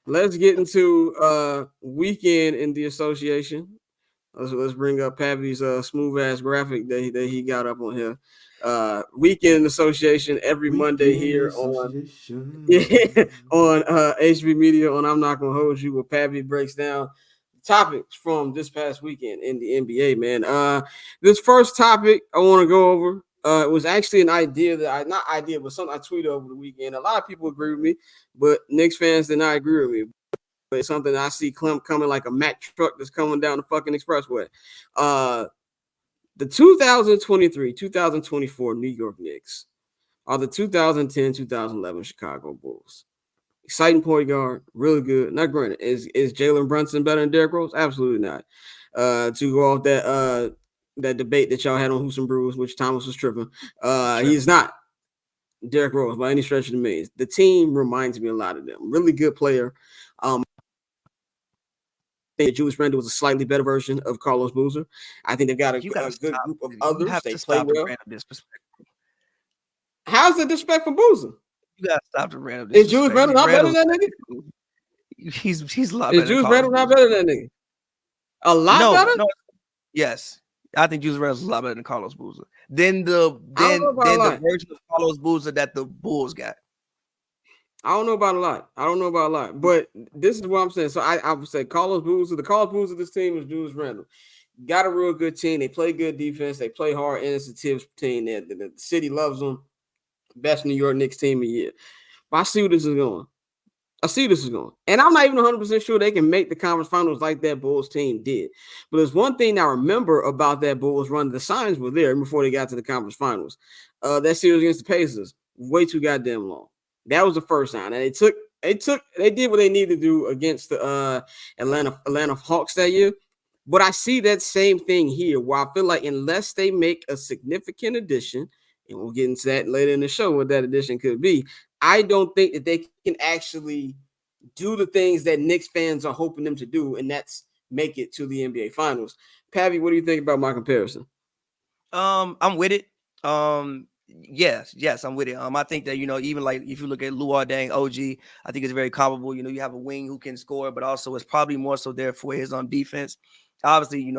let's get into weekend in the association. Let's bring up Pavy's smooth ass graphic that he got up on here. Weekend association every Monday Weekend here on yeah, association. on HNB Media on I'm Not Gonna Hold You, where Pavy breaks down topics from this past weekend in the NBA, man. This first topic I want to go over. It was actually an idea that I not idea, but something I tweeted over the weekend. A lot of people agree with me, but Knicks fans did not agree with me. But it's something I see coming like a Mack truck that's coming down the fucking expressway. Uh, the 2023-2024 New York Knicks are the 2010-2011 Chicago Bulls. Exciting point guard, really good. Not granted, is Jalen Brunson better than Derrick Rose? Absolutely not. To go off that debate that y'all had on Hoops and Brews, which Thomas was tripping. He's not Derrick Rose by any stretch of the means. The team reminds me a lot of them. Really good player. I think Julius Randle was a slightly better version of Carlos Boozer. I think they've got a good group of You others. have They to play stop the well. random disrespect. How's the disrespect for Boozer? You gotta stop the random Is Julius disrespect. Randle not better than that nigga? He's a lot Is better than Julius Carlos Randle not Boozer. better than that nigga? A lot better? No, yes. I think Julius Randle's a lot better than Carlos Boozer. Then I don't know about a the lot. version of Carlos Boozer that the Bulls got. I don't know about a lot. But this is what I'm saying. So I would say Carlos Boozer, the Carlos Boozer of this team is Julius Randle. Got a real good team. They play good defense. They play hard, initiative team. The city loves them. Best New York Knicks team of the year. But I see where this is going. And I'm not even 100% sure they can make the conference finals like that Bulls team did. But there's one thing I remember about that Bulls run. The signs were there before they got to the conference finals. That series against the Pacers, way too goddamn long. That was the first sign. And they did what they needed to do against the Atlanta Hawks that year. But I see that same thing here, where I feel like unless they make a significant addition, and we'll get into that later in the show, what that addition could be, I don't think that they can actually do the things that Knicks fans are hoping them to do, and that's make it to the NBA Finals. Pavy, what do you think about my comparison? I'm with it. Yes, I'm with it. I think that even like if you look at Luol Deng, OG, I think it's very comparable. You have a wing who can score, but also it's probably more so there for his defense. Obviously,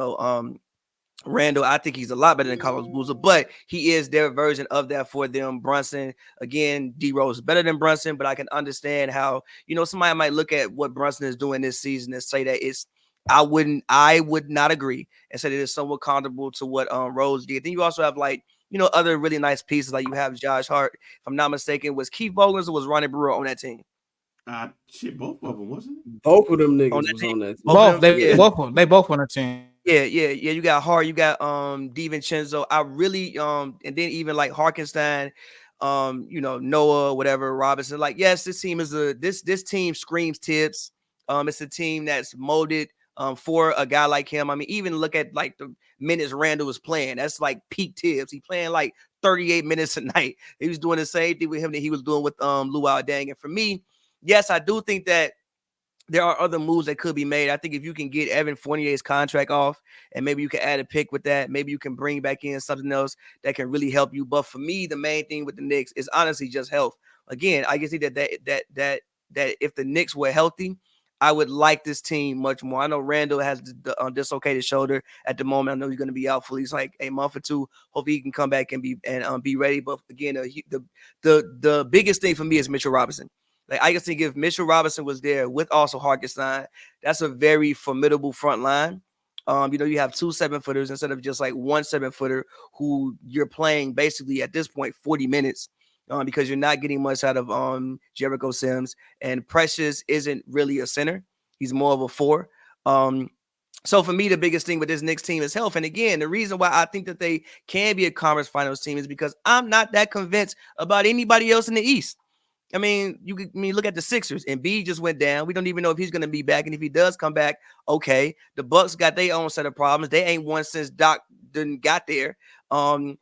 Randall, I think he's a lot better than Carlos Boozer, but he is their version of that for them. Brunson, again, D Rose is better than Brunson, but I can understand how, somebody might look at what Brunson is doing this season and say that I would not agree and say that it's somewhat comparable to what Rose did. Then you also have other really nice pieces, like you have Josh Hart, if I'm not mistaken. Was Keith Bogans or was Ronnie Brewer on that team? Shit, both of them, wasn't it? Both of them niggas was on that team. Both. They both on the team. Yeah. You got Hart, you got DiVincenzo. I really and then even like Harkenstein, Noah, whatever, Robinson. Like, yes, this team is this team screams tips. It's a team that's molded for a guy like him. I mean, even look at like the minutes Randall was playing. That's like peak tips. He playing like 38 minutes a night. He was doing the same thing with him that he was doing with Luol Deng. And for me, yes, I do think that there are other moves that could be made. I think if you can get Evan Fournier's contract off and maybe you can add a pick with that, maybe you can bring back in something else that can really help you. But for me, the main thing with the Knicks is honestly just health. Again, I can see that if the Knicks were healthy, I would like this team much more. I know Randall has the dislocated shoulder at the moment. I know he's going to be out for at least like a month or two. Hopefully he can come back and be ready. But again, the biggest thing for me is Mitchell Robinson. Like, I can think if Mitchell Robinson was there with also Harkenstein, that's a very formidable front line. You have 2 7-footers instead of just like 1 7-footer who you're playing basically at this point 40 minutes because you're not getting much out of Jericho Sims, and Precious isn't really a center. He's more of a 4. So for me, the biggest thing with this Knicks team is health. And again, the reason why I think that they can be a conference finals team is because I'm not that convinced about anybody else in the East. I mean, look at the Sixers. Embiid just went down. We don't even know if he's going to be back. And if he does come back, okay. The Bucks got their own set of problems. They ain't won since Doc didn't got there. The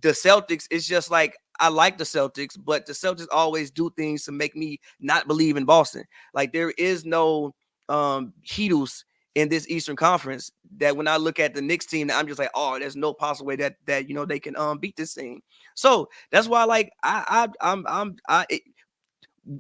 Celtics, it's just like, I like the Celtics, but the Celtics always do things to make me not believe in Boston. Like, there is no Heatles in this Eastern Conference that when I look at the Knicks team, I'm just like, oh, there's no possible way that they can beat this team. So that's why, like,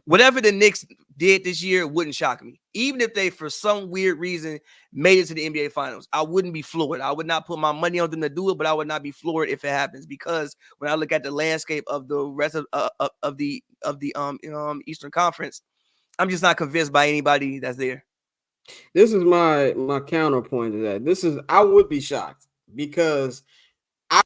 whatever the Knicks did this year wouldn't shock me. Even if they, for some weird reason, made it to the NBA Finals, I wouldn't be floored. I would not put my money on them to do it, but I would not be floored if it happens, because when I look at the landscape of the rest of the Eastern Conference, I'm just not convinced by anybody that's there. This is my counterpoint to that. I would be shocked because I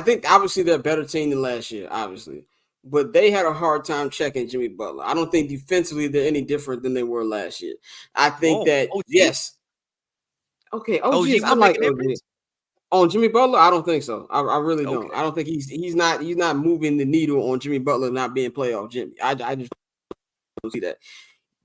think obviously they're a better team than last year, obviously. But they had a hard time checking Jimmy Butler. I don't think defensively they're any different than they were last year. I think OG? Yes. Okay, OG is, I like OG. On Jimmy Butler, I don't think so. I really don't. Okay. I don't think he's not moving the needle on Jimmy Butler not being playoff Jimmy. I just don't see that.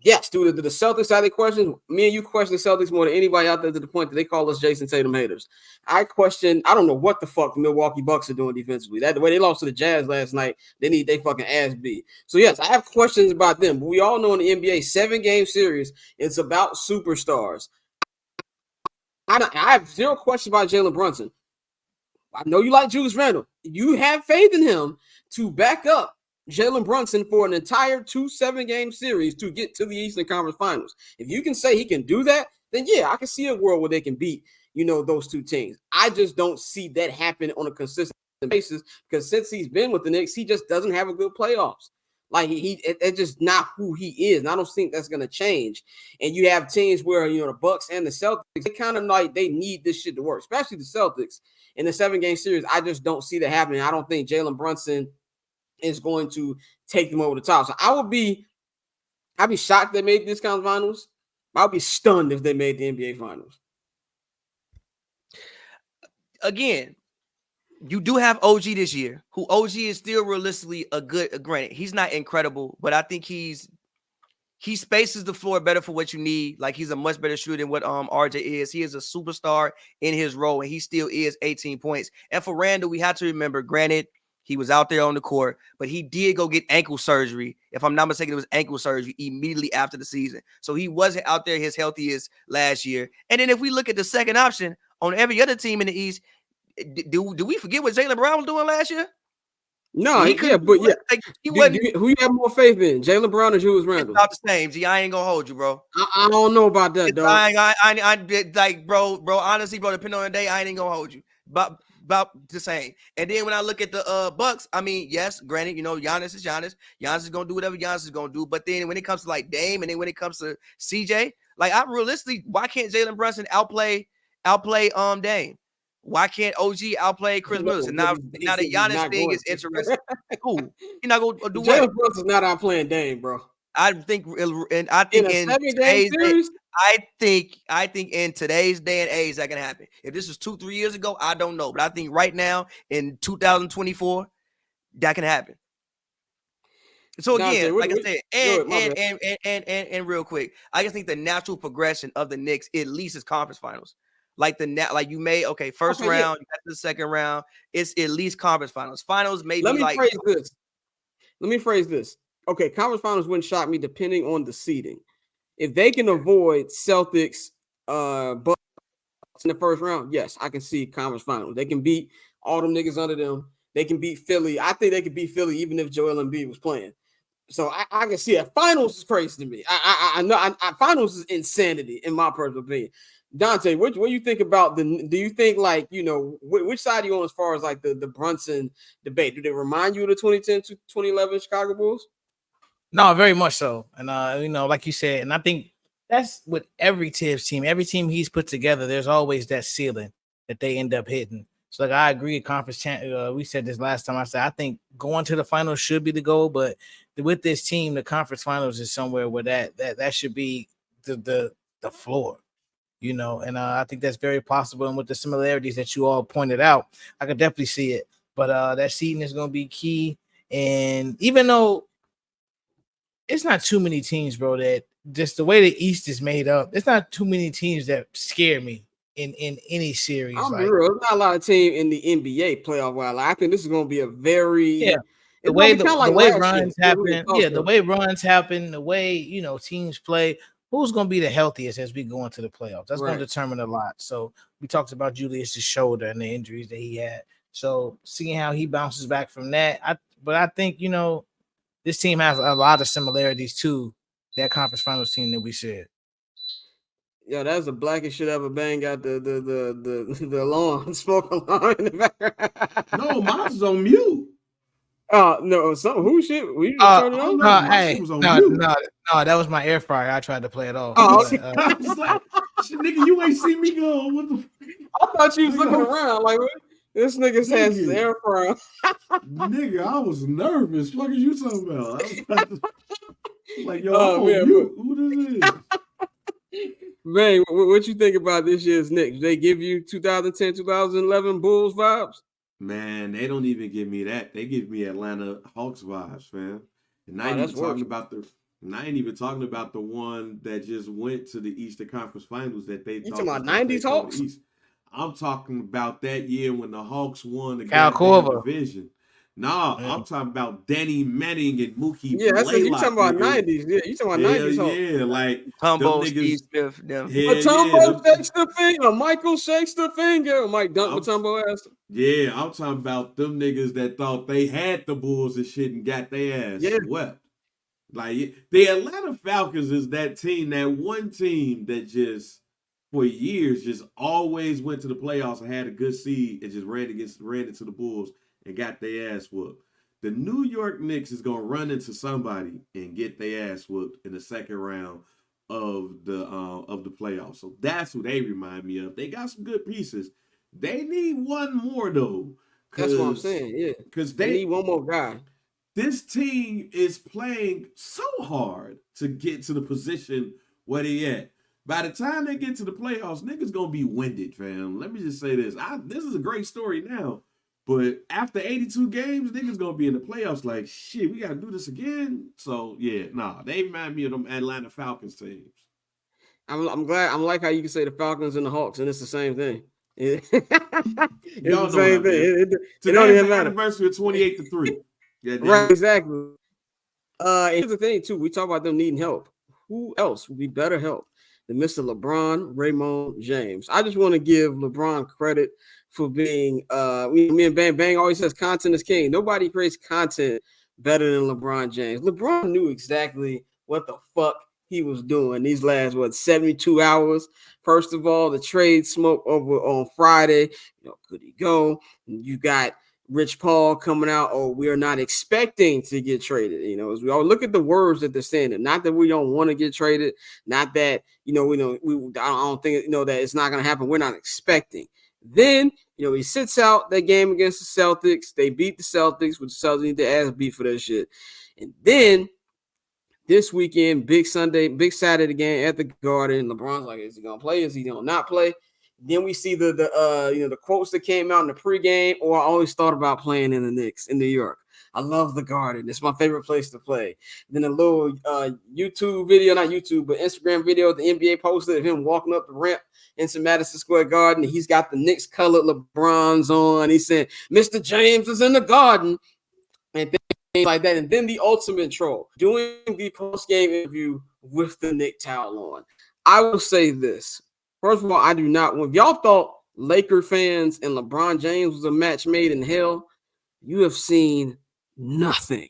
Yes, dude, the Celtics side of the question, me and you question the Celtics more than anybody out there, to the point that they call us Jason Tatum haters. I don't know what the fuck the Milwaukee Bucks are doing defensively. That the way they lost to the Jazz last night, they need they fucking ass beat. So yes, I have questions about them, but we all know in the NBA 7-game series, it's about superstars. I have zero questions about Jalen Brunson. I know you like Julius Randle. You have faith in him to back up Jalen Brunson for an entire 2 7-game series to get to the Eastern Conference Finals. If you can say he can do that, then yeah, I can see a world where they can beat, those two teams. I just don't see that happen on a consistent basis, because since he's been with the Knicks, he just doesn't have a good playoffs. Like it's just not who he is. And I don't think that's going to change. And you have teams where, the Bucks and the Celtics, they kind of like they need this shit to work, especially the Celtics in the 7-game series. I just don't see that happening. I don't think Jalen Brunson is going to take them over the top. So I'd be shocked they made this conference finals. I'll be stunned if they made the NBA finals. Again, you do have OG this year, who OG is still realistically granted, he's not incredible, but I think he spaces the floor better for what you need. Like, he's a much better shooter than what RJ is. He is a superstar in his role, and he still is 18 points. And for Randall, we have to remember, granted, he was out there on the court, but he did go get ankle surgery. If I'm not mistaken, it was ankle surgery immediately after the season. So he wasn't out there his healthiest last year. And then if we look at the second option on every other team in the East, do we forget what Jaylen Brown was doing last year? No, who you have more faith in, Jaylen Brown or Julius Randle? It's about the same. G, I ain't gonna hold you, bro. I don't know about that, dog. Bro. Honestly, bro, depending on the day, I ain't gonna hold you. But about the same. And then when I look at the Bucks, I mean, yes, granted, Giannis is Giannis. Giannis is gonna do whatever Giannis is gonna do. But then when it comes to like Dame, and then when it comes to CJ, like, I realistically, why can't Jalen Brunson outplay Dame? Why can't OG outplay Chris Middleton? Now the Giannis thing is interesting. Ooh, you're not gonna do what? Jalen Brunson's not outplaying Dame, bro. I think in today's day and age that can happen. If this was 2-3 years ago, I don't know, but I think right now in 2024 that can happen. So again, like I said, and real quick, I just think the natural progression of the Knicks at least is conference finals. Like you may first round, you got to the second round, it's at least conference finals. Finals maybe. Let me phrase this. Okay, conference finals wouldn't shock me depending on the seeding. If they can avoid Celtics, Bucks in the first round, yes, I can see conference finals. They can beat all them niggas under them. They can beat Philly. I think they could beat Philly even if Joel Embiid was playing. So I can see it. Finals is crazy to me. I know finals is insanity in my personal opinion. Dante, what do you think about do you think which side are you on as far as like the Brunson debate? Do they remind you of the 2010 to 2011 Chicago Bulls? No, very much so. And like you said, and I think that's with every Tibbs team. Every team he's put together, there's always that ceiling that they end up hitting. So like I agree, conference we said this last time. I said I think going to the finals should be the goal, but with this team, the conference finals is somewhere where that should be the floor. And I think that's very possible. And with the similarities that you all pointed out, I could definitely see it. But that seeding is going to be key. And even though it's not too many teams, bro, that just the way the East is made up, it's not too many teams that scare me in any series. I'm real. There's not a lot of teams in the NBA playoff wild. I think this is going to be a very the way runs happen. Yeah, the way runs happen, the way teams play. Who's going to be the healthiest as we go into the playoffs? That's going to determine a lot. So we talked about Julius's shoulder and the injuries that he had. So seeing how he bounces back from that, I think this team has a lot of similarities to that conference finals team that we said. Yo, that's the blackest shit ever. Bang got the alarm, smoke alarm in the background. No, mine's on mute. No, who shit? We just turn it on. No, my shit was on mute. No, that was my air fryer. I tried to play it off. Oh, but, okay. I was like, shit, nigga, you ain't see me go. What the? I thought you was looking around like this nigga has his air fryer. Nigga, I was nervous. What are you talking about? I was about to, like, yo, man, who this is? Man, what you think about this year's Knicks? They give you 2010, 2011 Bulls vibes? Man, they don't even give me that. They give me Atlanta Hawks vibes, fam. And I ain't even talking about the one that just went to the Eastern Conference Finals that they talking about 90s Hawks? I'm talking about that year when the Hawks won the division. Nah, I'm talking about Danny Manning and Mookie. Yeah, that's what you talking about. 90s. Yeah, you talking about 90s. Yeah, like Tumbo, Steve Smith, them. Tumbo shakes the finger. Michael shakes the finger. Mike Dunk with Tumbo ass. Yeah, I'm talking about them niggas that thought they had the Bulls and shit and got their ass swept. Like the Atlanta Falcons is that team, that one team that just for years just always went to the playoffs and had a good seed and just ran into the Bulls and got their ass whooped. The New York Knicks is gonna run into somebody and get their ass whooped in the second round of the playoffs. So that's who they remind me of. They got some good pieces. They need one more though. That's what I'm saying. Yeah, because they need one more guy. This team is playing so hard to get to the position where they at. By the time they get to the playoffs, niggas gonna be winded, fam. Let me just say this. This is a great story now. But after 82 games, niggas gonna be in the playoffs like, shit, we gotta do this again. So, yeah, they remind me of them Atlanta Falcons teams. I'm glad. I'm like how you can say the Falcons and the Hawks, and it's the same thing. It's the same thing. Today is the anniversary of 28-3. Yeah, right, exactly. And here's the thing, too. We talk about them needing help. Who else would be better help than Mr. LeBron, Raymond James? I just want to give LeBron credit for being, me and Bang always says content is king. Nobody creates content better than LeBron James. LeBron knew exactly what the fuck he was doing these last, 72 hours. First of all, the trade smoke over on Friday. Could he go? You got Rich Paul coming out. Oh, we are not expecting to get traded. As we all look at the words that they're saying, not that we don't want to get traded, not that I don't think that it's not going to happen. We're not expecting. Then he sits out that game against the Celtics. They beat the Celtics, which the Celtics need their ass beat for that shit. And then this weekend, big Saturday game at the Garden. LeBron's like, is he gonna play? Is he gonna not play? Then we see the quotes that came out in the pregame. Or I always thought about playing in the Knicks in New York. I love the Garden. It's my favorite place to play. Then a little YouTube video, not YouTube, but Instagram video the NBA posted of him walking up the ramp into Madison Square Garden. He's got the Knicks colored LeBrons on. He said, Mr. James is in the Garden. And things like that. And then the ultimate troll, doing the post-game interview with the Knick towel on. I will say this. First of all, I do not want, if y'all thought Laker fans and LeBron James was a match made in hell, you have seen nothing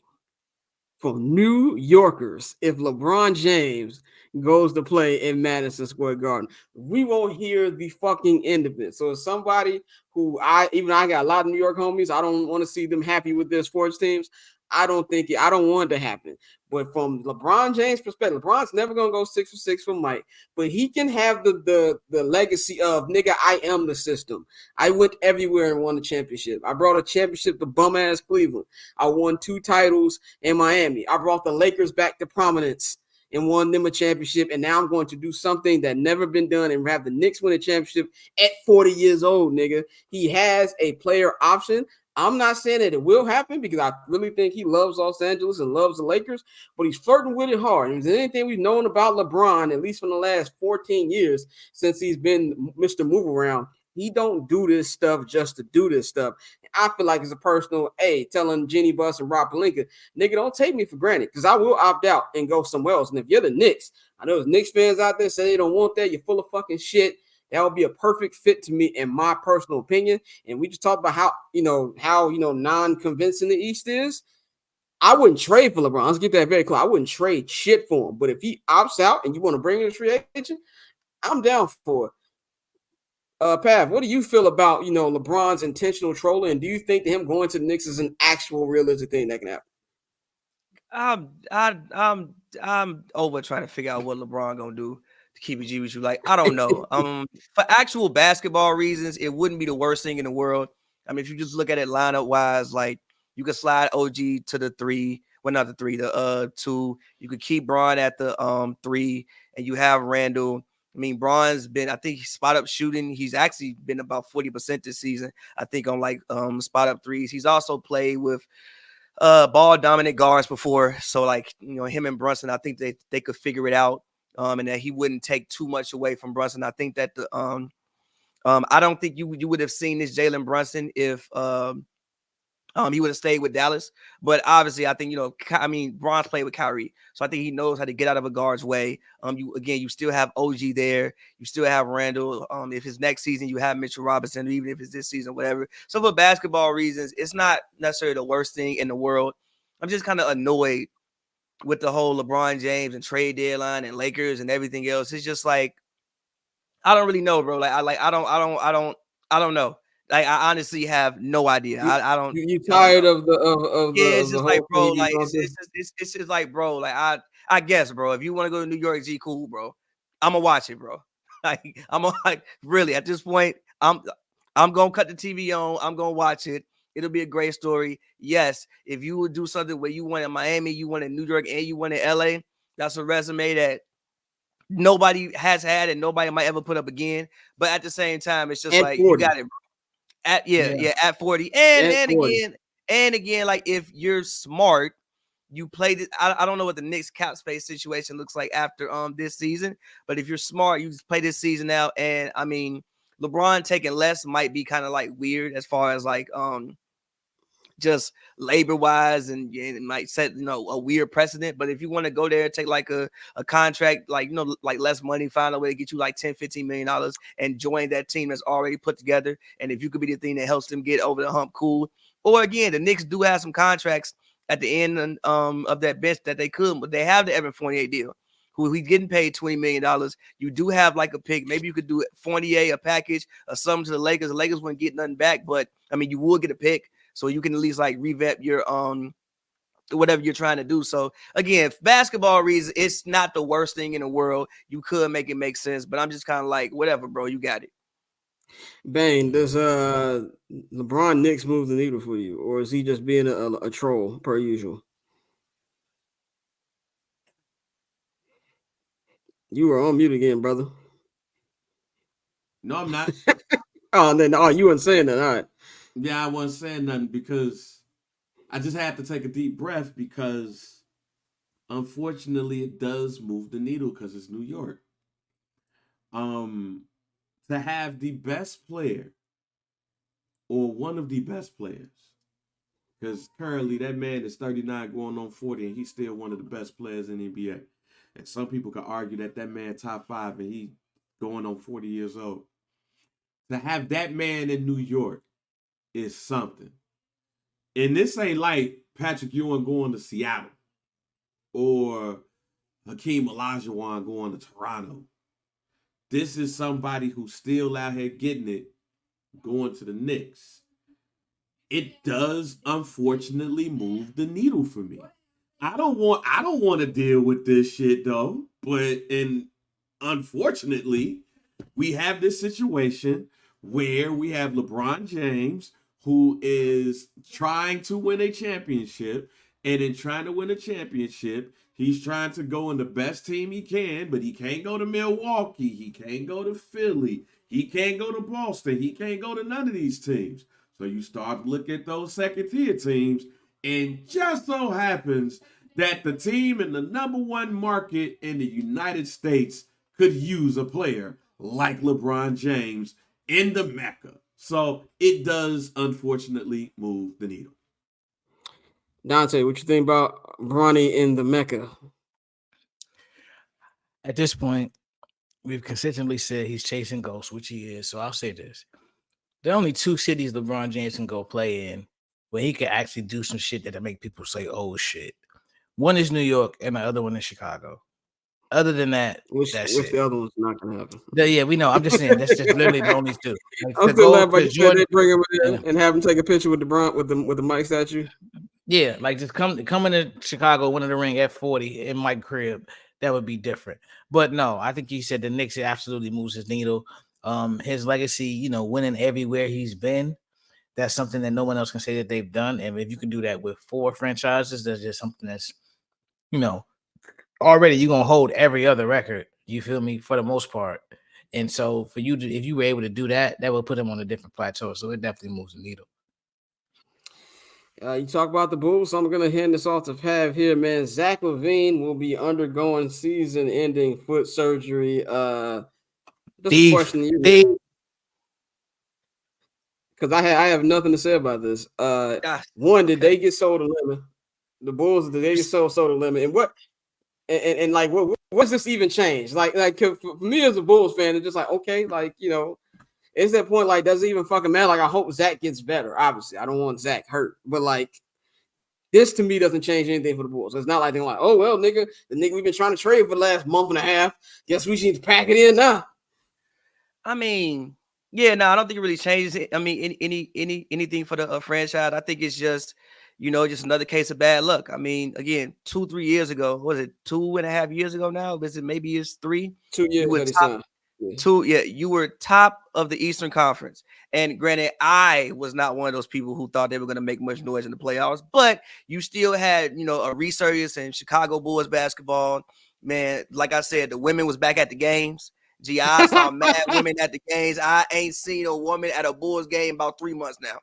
from New Yorkers if LeBron James goes to play in Madison Square Garden. We won't hear the fucking end of it. So as somebody who I got a lot of New York homies, I don't want to see them happy with their sports teams. I don't want it to happen. But from LeBron James' perspective, LeBron's never gonna go 6 for 6 for Mike, but he can have the legacy of, nigga, I am the system. I went everywhere and won the championship. I brought a championship to bum ass Cleveland. I won 2 titles in Miami. I brought the Lakers back to prominence and won them a championship. And now I'm going to do something that never been done and have the Knicks win a championship at 40 years old, nigga. He has a player option. I'm not saying that it will happen because I really think he loves Los Angeles and loves the Lakers, but he's flirting with it hard. And if there's anything we've known about LeBron, at least from the last 14 years since he's been Mr. Move Around, he don't do this stuff just to do this stuff. I feel like it's a personal, telling Jenny Buss and Rob Pelinka, nigga, don't take me for granted because I will opt out and go somewhere else. And if you're the Knicks, I know there's Knicks fans out there say they don't want that. You're full of fucking shit. That would be a perfect fit to me, in my personal opinion. And we just talked about how non-convincing the East is. I wouldn't trade for LeBron. Let's get that very clear. I wouldn't trade shit for him. But if he opts out and you want to bring in a free agent, I'm down for it. Pav, what do you feel about LeBron's intentional trolling? And do you think that him going to the Knicks is an actual realistic thing that can happen? I'm over trying to figure out what LeBron gonna do to keep it G with you. Like, I don't know. For actual basketball reasons, it wouldn't be the worst thing in the world. I mean, if you just look at it lineup wise, like you could slide OG to the 3. Well, not the 3, the 2. You could keep Bron at the 3, and you have Randall. I mean, Bron's been, I think, spot up shooting. He's actually been about 40% this season, I think, on like spot up threes. He's also played with ball dominant guards before. So like, him and Brunson, I think they could figure it out. And that he wouldn't take too much away from Brunson. I think that the I don't think you would have seen this Jalen Brunson if he would have stayed with Dallas. But obviously, I think, Bron's played with Kyrie. So I think he knows how to get out of a guard's way. You still have OG there. You still have Randall. If it's next season, you have Mitchell Robinson, even if it's this season, whatever. So for basketball reasons, it's not necessarily the worst thing in the world. I'm just kind of annoyed with the whole LeBron James and trade deadline and Lakers and everything else. It's just like, I don't really know, bro. I don't know. Like, I honestly have no idea. I don't. You tired of the it's of just the like, whole bro. thing Like, it's just like, bro. Like, I guess, bro. If you want to go to New York, G, cool, bro. I'm gonna watch it, bro. Like, really at this point, I'm gonna cut the TV on. I'm gonna watch it. It'll be a great story. Yes, if you would do something where you went in Miami, you went in New York, and you went in LA, that's a resume that nobody has had and nobody might ever put up again. But at the same time, it's just at like 40. You got it, bro. At 40. And 40. again, like, if you're smart, you played it. I don't know what the Knicks cap space situation looks like after this season, but if you're smart, you just play this season out. And I mean, LeBron taking less might be kind of like weird as far as like just labor wise, and it might set a weird precedent. But if you want to go there, take like a contract, like like less money, find a way to get you like $10-15 million and join that team that's already put together. And if you could be the thing that helps them get over the hump, cool. Or again, the Knicks do have some contracts at the end of that bench that they could, but they have the Evan Fournier deal, who he's getting paid $20 million. You do have like a pick. Maybe you could do Fournier a package or something to the Lakers. The Lakers wouldn't get nothing back, but I mean, you will get a pick. So you can at least like revamp your whatever you're trying to do. So again, basketball reasons, it's not the worst thing in the world. You could make it make sense, but I'm just kind of like, whatever, bro, you got it. Bang, does LeBron Knicks move the needle for you, or is he just being a troll per usual? You were on mute again, brother. No, I'm not. You weren't saying that. All right. Yeah, I wasn't saying nothing because I just had to take a deep breath because unfortunately it does move the needle because it's New York. To have the best player or one of the best players, because currently that man is 39 going on 40 and he's still one of the best players in the NBA. And some people could argue that man top 5 and he going on 40 years old. To have that man in New York is something. And this ain't like Patrick Ewing going to Seattle or Hakeem Olajuwon going to Toronto. This is somebody who's still out here getting it, going to the Knicks. It does unfortunately move the needle for me. I don't want to deal with this shit though, but unfortunately, we have this situation where we have LeBron James, who is trying to win a championship, and in trying to win a championship, he's trying to go in the best team he can, but he can't go to Milwaukee, he can't go to Philly, he can't go to Boston, he can't go to none of these teams. So you start to look at those second-tier teams, and just so happens that the team in the number one market in the United States could use a player like LeBron James in the Mecca. So it does unfortunately move the needle. Dante, what you think about Bronny in the Mecca? At this point, we've consistently said he's chasing ghosts, which he is. So I'll say this. There are only 2 cities LeBron James can go play in where he could actually do some shit that make people say, "Oh shit." One is New York, and the other one is Chicago. Other than that, that's it. The other one's not gonna happen. Yeah, we know. I'm just saying that's just literally the only two. Like, I'm still laughing, because Jordan, they bring him in and have him take a picture with the Bron with the Mike statue. Yeah, like just coming to Chicago, winning the ring at 40 in my crib, that would be different. But no, I think you said the Knicks, it absolutely moves his needle. His legacy, you know, winning everywhere he's been, that's something that no one else can say that they've done. And if you can do that with 4 franchises, that's just something that's, you know, already you're gonna hold every other record. You feel me? For the most part. And so for you to, if you were able to do that, that would put him on a different plateau. So it definitely moves the needle. You talk about the Bulls, so I'm going to hand this off to Pav here, man. Zach LaVine will be undergoing season-ending foot surgery. Just a question to you. Because I have nothing to say about this. One, did they get sold a limit? The Bulls, did they get sold a limit? And what? And like, what's this even change? Like for me as a Bulls fan, it's just like, okay, like, you know, it's that point, like, does it even fucking matter? Like, I hope Zach gets better. Obviously, I don't want Zach hurt, but like, this to me doesn't change anything for the Bulls. It's not like they're like, oh well, nigga, the nigga we've been trying to trade for the last month and a half. Guess we should pack it in now. I mean, yeah, no, I don't think it really changes it. I mean, anything for the franchise. I think it's just, you know, just another case of bad luck. I mean, again, 2-3 years ago, was it 2.5 years ago now? Is it maybe it's 3? 2 years. You were top of the Eastern Conference. And granted, I was not one of those people who thought they were going to make much noise in the playoffs, but you still had, you know, a resurgence in Chicago Bulls basketball. Man, like I said, the women was back at the games. I saw mad women at the games. I ain't seen a woman at a Bulls game about 3 months now.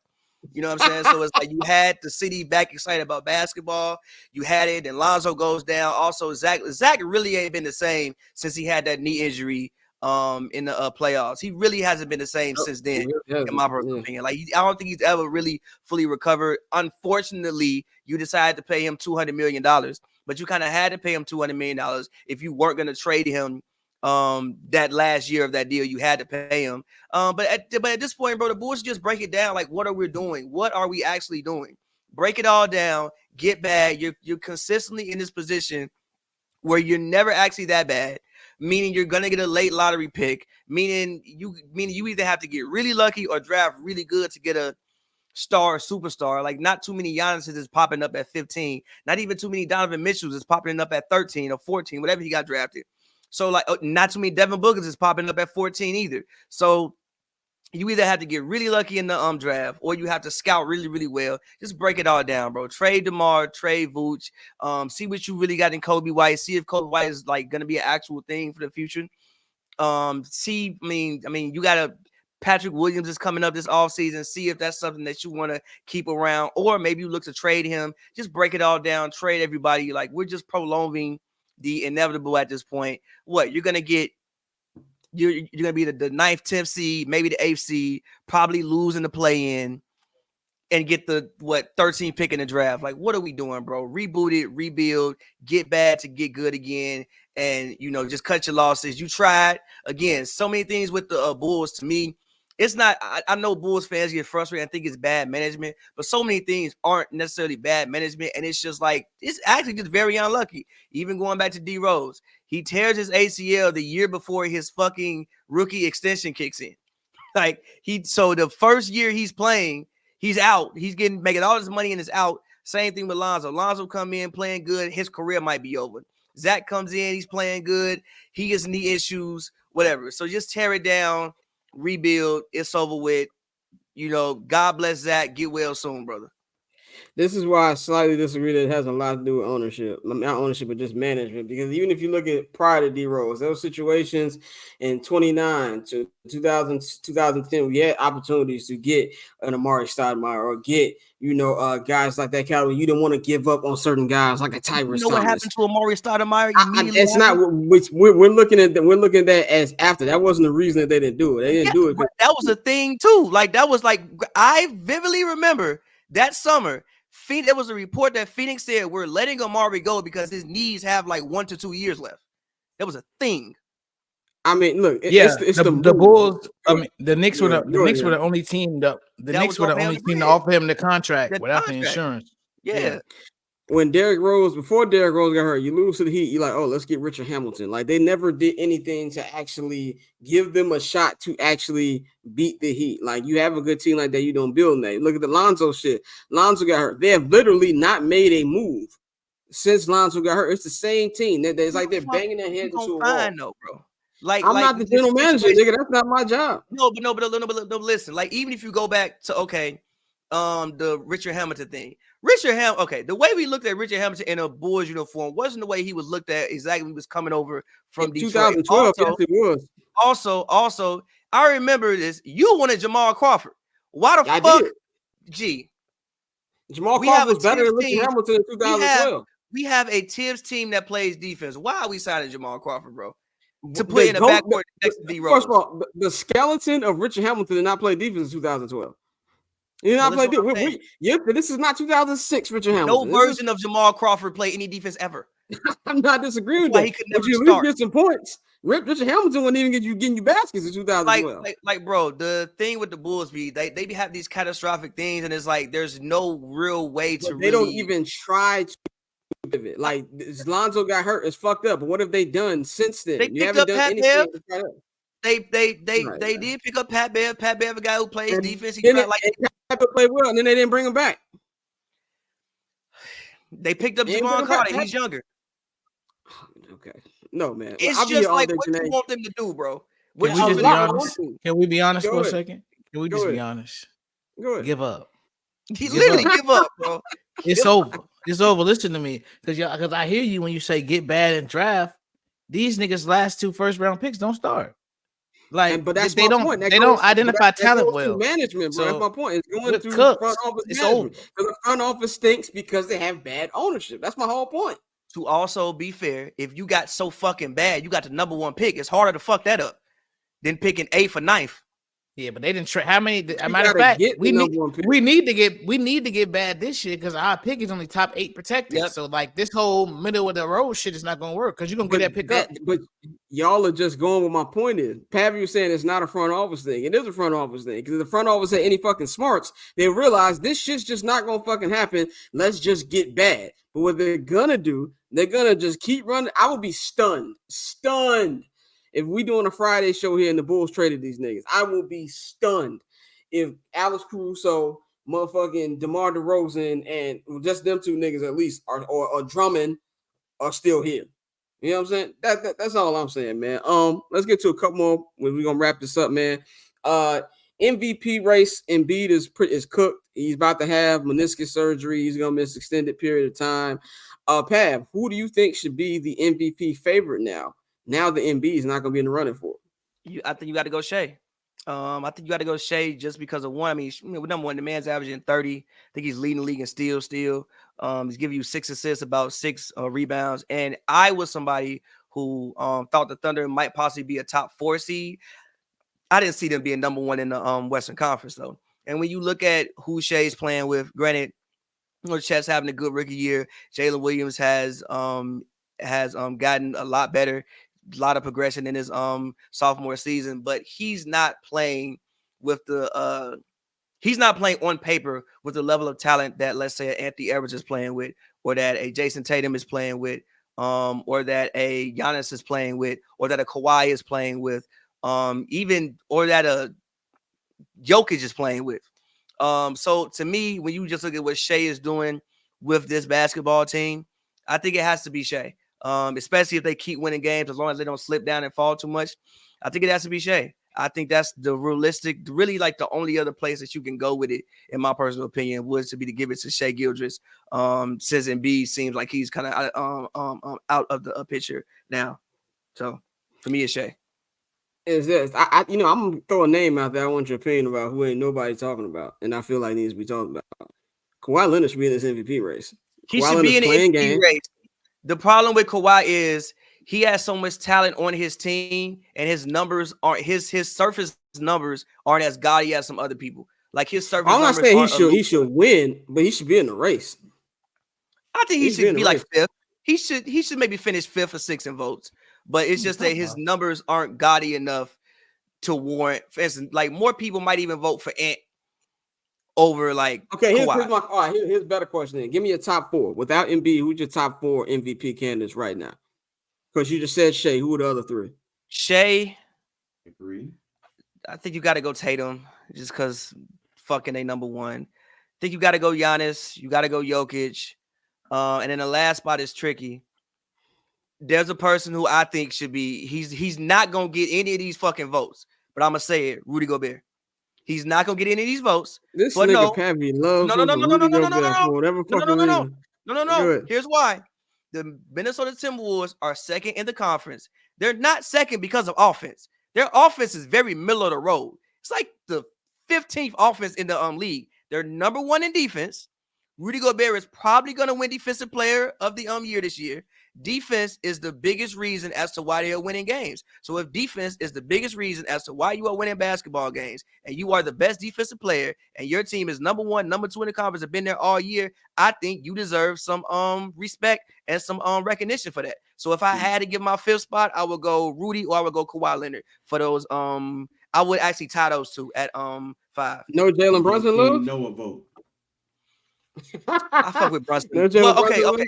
You know what I'm saying? So it's like you had the city back excited about basketball. You had it, and Lonzo goes down. Also, Zach really ain't been the same since he had that knee injury in the playoffs. He really hasn't been the same since then, in my personal opinion. Like, I don't think he's ever really fully recovered. Unfortunately, you decided to pay him $200 million, but you kind of had to pay him $200 million if you weren't going to trade him that last year of that deal. You had to pay him. But at this point, bro, the Bulls just break it down. Like, what are we doing? What are we actually doing? Break it all down. Get bad. You're consistently in this position where you're never actually that bad, meaning you're gonna get a late lottery pick, meaning you either have to get really lucky or draft really good to get a star, superstar. Like, not too many Giannis's is popping up at 15. Not even too many Donovan Mitchells is popping up at 13 or 14, whatever he got drafted. So, like, not too many Devin Bookers is popping up at 14 either. So you either have to get really lucky in the draft, or you have to scout really, really well. Just break it all down, bro. Trade DeMar, trade Vooch. See what you really got in Kobe White. See if Kobe White is like gonna be an actual thing for the future. I mean, you got a Patrick Williams is coming up this offseason. See if that's something that you want to keep around, or maybe you look to trade him. Just break it all down. Trade everybody. Like, we're just prolonging the inevitable at this point. What you're gonna get? You're gonna be the 9th, 10th seed, maybe the 8th seed, probably losing the play-in, and get the 13th pick in the draft. Like, what are we doing, bro? Reboot it, rebuild, get bad to get good again, and, you know, just cut your losses. You tried again. So many things with the Bulls. To me, it's not. I know Bulls fans get frustrated and think it's bad management, but so many things aren't necessarily bad management, and it's just like, it's actually just very unlucky. Even going back to D Rose, he tears his ACL the year before his fucking rookie extension kicks in. Like, so the first year he's playing, he's out. He's making all this money and is out. Same thing with Lonzo. Lonzo come in playing good, his career might be over. Zach comes in, he's playing good, he gets knee issues, whatever. So just tear it down, rebuild, it's over with. You know, God bless Zach. Get well soon, brother. This is why I slightly disagree that it has a lot to do with ownership. Not ownership, but just management. Because even if you look at prior to D Rose, those situations in 29 to 2010, we had opportunities to get an Amari Stoudemire or get, you know, guys like that caliber. You didn't want to give up on certain guys like a Tyrese. You know what happened to Amari Stoudemire? It's not. We're looking at that as after. That wasn't the reason that they didn't do it. They didn't do it. That was a thing too. Like, that was like, I vividly remember that summer. There was a report that Phoenix said we're letting Amari go because his knees have like 1 to 2 years left. That was a thing. I mean, look, Yeah, it's the move. Bulls. I mean, the Knicks were the Go Knicks ahead. were the only team. The That Knicks was were the gonna pay him only the team to bread. offer him the contract The without the contract. insurance. Yeah. When Derrick Rose, before Derrick Rose got hurt, you lose to the Heat. You're like, oh, let's get Richard Hamilton. Like they never did anything to actually give them a shot to actually beat the Heat. Like you have a good team like that, you don't build that. Look at the Lonzo shit. Lonzo got hurt. They have literally not made a move since Lonzo got hurt. It's the same team. It's like they're banging their heads into a wall. Though, bro. Like I'm not the general manager, nigga. That's not my job. No, listen. Like even if you go back to the Richard Hamilton thing. The way we looked at Richard Hamilton in a Bulls uniform wasn't the way he was looked at exactly when he was coming over from in Detroit. 2012, yes, it was. Also, I remember this. You wanted Jamal Crawford. Why the fuck? Did. Gee. Jamal Crawford was better than Richard Hamilton in 2012. We have a Tibbs team that plays defense. Why are we signing Jamal Crawford, bro? To put in the backcourt next to D Rose. First of all, the skeleton of Richard Hamilton did not play defense in 2012. He did not play defense. This is not 2006 Richard Hamilton. No version of Jamal Crawford played any defense ever. I'm not disagreeing with that. He could never you at least get some points. Richard Hamilton wouldn't even getting you baskets in 2012. Like, bro, the thing with the Bulls they have these catastrophic things, and it's like there's no real way to. They don't even try to pivot. Like Lonzo got hurt, it's fucked up. But what have they done since then? They haven't done anything. They did pick up Pat Bev. Pat Bev, a guy who plays defense. He got Pat played well, and then they didn't bring him back. They picked up Javon Carter. He's younger. Okay. No, man. It's just like what you want them to do, bro. Can we just be honest? Can we be honest for a second? Can we just be honest? Go ahead. Give up. He literally give up, bro. It's over. It's over. Listen to me, because I hear you when you say get bad and draft. These niggas' last 2 first-round picks don't start. Like, but that's they don't. Point. They don't identify talent well. Management, bro. So, that's my point. It's going through Cooks, front office it's management. Because the front office stinks because they have bad ownership. That's my whole point. To also be fair, if you got so fucking bad, you got the number 1 pick. It's harder to fuck that up than picking 8th or 9th. Yeah, but they didn't trade. How many? Matter of fact, we need to get bad this year because our pick is only top 8 protected. Yep. So like this whole middle of the road shit is not gonna work because you're gonna get that pick up. But y'all are just going with my point is. Pavy was saying it's not a front office thing. It is a front office thing because if the front office had any fucking smarts, they realize this shit's just not gonna fucking happen. Let's just get bad. But what they're gonna do, they're gonna just keep running. I would be stunned. If we doing a Friday show here and the Bulls traded these niggas, I will be stunned if Alex Caruso, motherfucking DeMar DeRozan, and just them 2 niggas at least or Drummond are still here. You know what I'm saying? That's all I'm saying, man. Let's get to a couple more. We're gonna wrap this up, man. MVP race. Embiid is cooked. He's about to have meniscus surgery. He's gonna miss extended period of time. Pav, who do you think should be the MVP favorite now? Now the Embiid is not going to be in the running for it. I think you got to go Shea. I think you got to go Shea just because of one. I mean, number 1, the man's averaging 30. I think he's leading the league in steals still. He's giving you 6 assists, about 6 rebounds. And I was somebody who thought the Thunder might possibly be a top 4 seed. I didn't see them being number 1 in the Western Conference, though. And when you look at who Shea's playing with, granted, Chet's having a good rookie year. Jalen Williams has gotten a lot better. A lot of progression in his sophomore season, but he's not playing with he's not playing on paper with the level of talent that, let's say, Anthony Edwards is playing with, or that a Jason Tatum is playing with, or that a Giannis is playing with, or that a Kawhi is playing with, or that a Jokic is playing with. So to me, when you just look at what Shea is doing with this basketball team, I think it has to be Shea. Especially if they keep winning games, as long as they don't slip down and fall too much. I think it has to be Shea. I think that's the really like the only other place that you can go with it, in my personal opinion, was to be to give it to Shea Gilgeous. Since Embiid seems like he's kind of out of the picture now. So for me, it's Shea. Is this? I'm gonna throw a name out there. I want your opinion about who ain't nobody talking about, and I feel like needs to be talking about. Kawhi Leonard should be in this MVP race. He should be in the MVP race. The problem with Kawhi is he has so much talent on his team, and his numbers aren't his surface numbers aren't as gaudy as some other people. Like his surface. I'm not saying he should win, but he should be in the race. I think he should be like 5th. He should maybe finish 5th or 6th in votes. but it's just that his numbers aren't gaudy enough to warrant. For instance, like more people might even vote for Ant over like Kawhi. Here's a better question. Then give me your top 4 without Embiid. Who's your top 4 MVP candidates right now? Because you just said Shea. Who are the other 3? Shea. Agree. I think you got to go Tatum just because fucking they number 1. I think you got to go Giannis. You got to go Jokic. And then the last spot is tricky. There's a person who I think should be. He's not gonna get any of these fucking votes, but I'm gonna say it. Rudy Gobert. He's not gonna get any of these votes. This but nigga Pavy loves Rudy Gobert for whatever fucking reason. No. Here's why. The Minnesota Timberwolves are second in the conference. They're not second because of offense. Their offense is very middle of the road. It's like the 15th offense in the league. They're number 1 in defense. Rudy Gobert is probably going to win Defensive Player of the year this year. Defense is the biggest reason as to why they are winning games. So if defense is the biggest reason as to why you are winning basketball games, and you are the best defensive player, and your team is number 1, number 2 in the conference, have been there all year, I think you deserve some respect and some recognition for that. So if I had to give my 5th spot, I would go Rudy or I would go Kawhi Leonard for those. I would actually tie those 2 at 5. No Jalen Brunson love? No vote. I fuck with Brunson. No okay.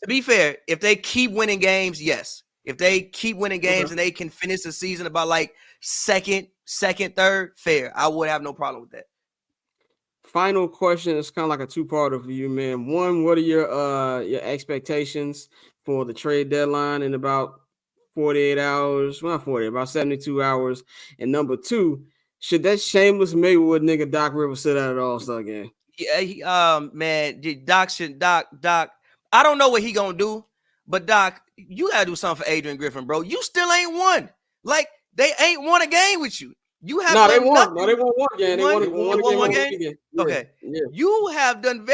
To be fair, if they keep winning games, yes. If they keep winning games and they can finish the season about like second, third, fair. I would have no problem with that. Final question is kind of like a 2-parter for you, man. 1, what are your expectations for the trade deadline in about 48 hours? Well, not 40, about 72 hours. And number 2, should that shameless Maywood nigga Doc Rivers sit out at All-Star game? Yeah, man, Doc. I don't know what he gonna do, but Doc, you gotta do something for Adrian Griffin, bro. You still ain't won. Like they ain't won a game with you. You have they won. No, they won 1 game. They won one game. Yeah. Okay. Yeah. You have done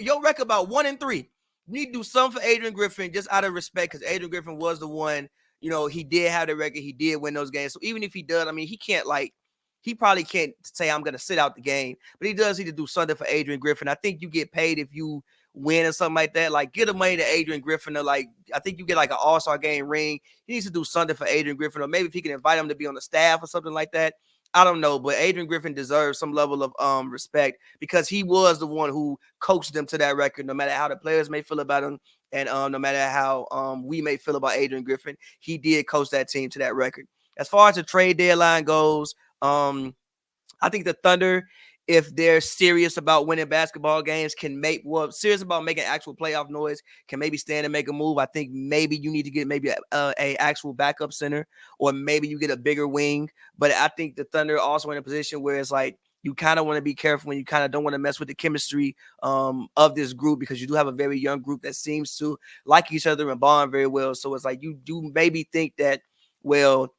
your record about 1-3. You need to do something for Adrian Griffin just out of respect, because Adrian Griffin was the one. You know, he did have the record. He did win those games. So even if he does, I mean, he probably can't say I'm going to sit out the game, but he does need to do something for Adrian Griffin. I think you get paid if you win or something like that. Like, get the money to Adrian Griffin, or like, I think you get like an All-Star game ring. He needs to do something for Adrian Griffin, or maybe if he can invite him to be on the staff or something like that. I don't know, but Adrian Griffin deserves some level of respect, because he was the one who coached them to that record, no matter how the players may feel about him. And no matter how we may feel about Adrian Griffin, he did coach that team to that record. As far as the trade deadline goes, I think the Thunder, if they're serious about winning basketball games, serious about making actual playoff noise, can maybe stand and make a move. I think maybe you need to get maybe a actual backup center, or maybe you get a bigger wing. But I think the Thunder are also in a position where it's like, you kind of want to be careful when you kind of don't want to mess with the chemistry of this group, because you do have a very young group that seems to like each other and bond very well. So it's like, you do maybe think that, well,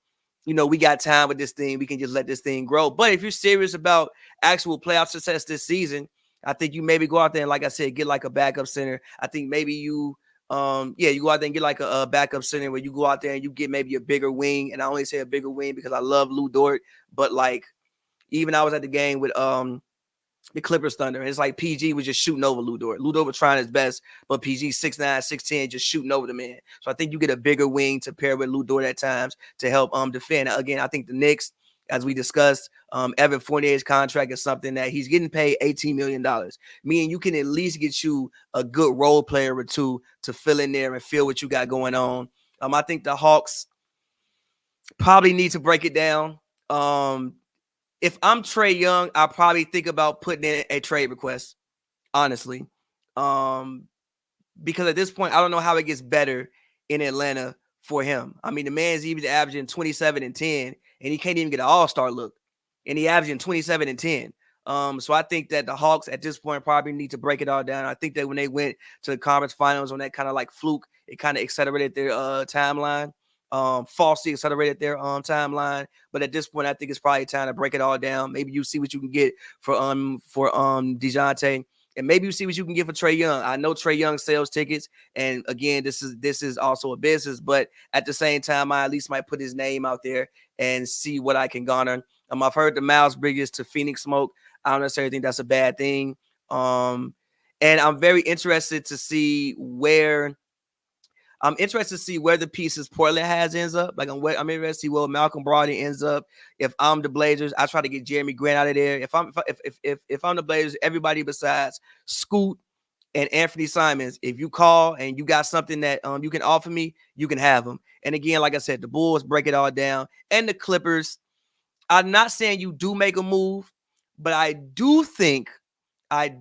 you know, we got time with this thing. We can just let this thing grow. But if you're serious about actual playoff success this season, I think you maybe go out there and, like I said, get like a backup center. I think maybe you go out there and get like a backup center where you go out there and you get maybe a bigger wing. And I only say a bigger wing because I love Lou Dort. But like, even I was at the game with the Clippers Thunder, and it's like PG was just shooting over Lou Dort. Lou Dort was trying his best, but PG 6'9", 6'10", just shooting over the man. So I think you get a bigger wing to pair with Lou Dort at times to help defend. Again, I think the Knicks, as we discussed, Evan Fournier's contract is something that he's getting paid $18 million. Meaning you can at least get you a good role player or two to fill in there and feel what you got going on. I think the Hawks probably need to break it down. If I'm Trae Young, I probably think about putting in a trade request, honestly. Because at this point, I don't know how it gets better in Atlanta for him. I mean, the man's even averaging 27 and 10, and he can't even get an all-star look. And he averaging 27 and 10. So I think that the Hawks at this point probably need to break it all down. I think that when they went to the conference finals on that kind of like fluke, it kind of accelerated their timeline. Falsely accelerated their timeline, but at this point, I think it's probably time to break it all down. Maybe you see what you can get for DeJounte, and maybe you see what you can get for Trae Young. I know Trae Young sells tickets, and again, this is also a business, but at the same time, I at least might put his name out there and see what I can garner. I've heard the Miles Bridges to Phoenix smoke. I don't necessarily think that's a bad thing. And I'm very interested to see where I'm interested to see where the pieces Portland has ends up. Like I'm interested to see where Malcolm Brogdon ends up. If I'm the Blazers, I try to get Jeremy Grant out of there. If I'm the Blazers, everybody besides Scoot and Anthony Simons, if you call and you got something that you can offer me, you can have them. And again, like I said, the Bulls break it all down, and the Clippers. I'm not saying you do make a move, but I do think you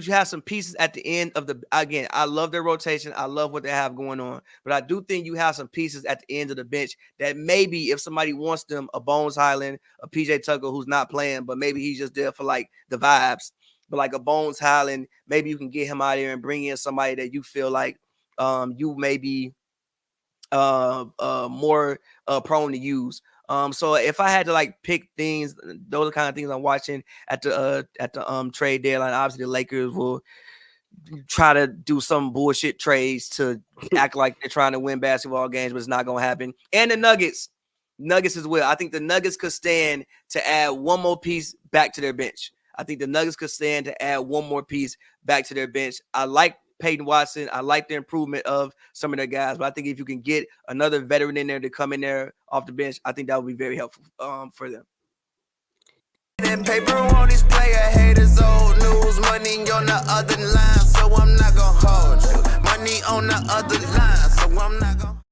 have some pieces at the end of the, again, I love their rotation. I love what they have going on, but I do think you have some pieces at the end of the bench that maybe if somebody wants them, a Bones Highland, a PJ Tucker who's not playing, but maybe he's just there for like the vibes, but like a Bones Highland, maybe you can get him out of there and bring in somebody that you feel like you may be more prone to use. So if I had to like pick things, those are the kind of things I'm watching at the trade deadline. Obviously, the Lakers will try to do some bullshit trades to act like they're trying to win basketball games, but it's not gonna happen. And the Nuggets as well. I think the Nuggets could stand to add one more piece back to their bench. I think the Nuggets could stand to add one more piece back to their bench. I like Peyton Watson. I like the improvement of some of their guys, but I think if you can get another veteran in there to come in there off the bench, I think that would be very helpful for them. That paper on display, haters old news, money on the other line, so I'm not gonna hold you. Money on the other line, so I'm not gonna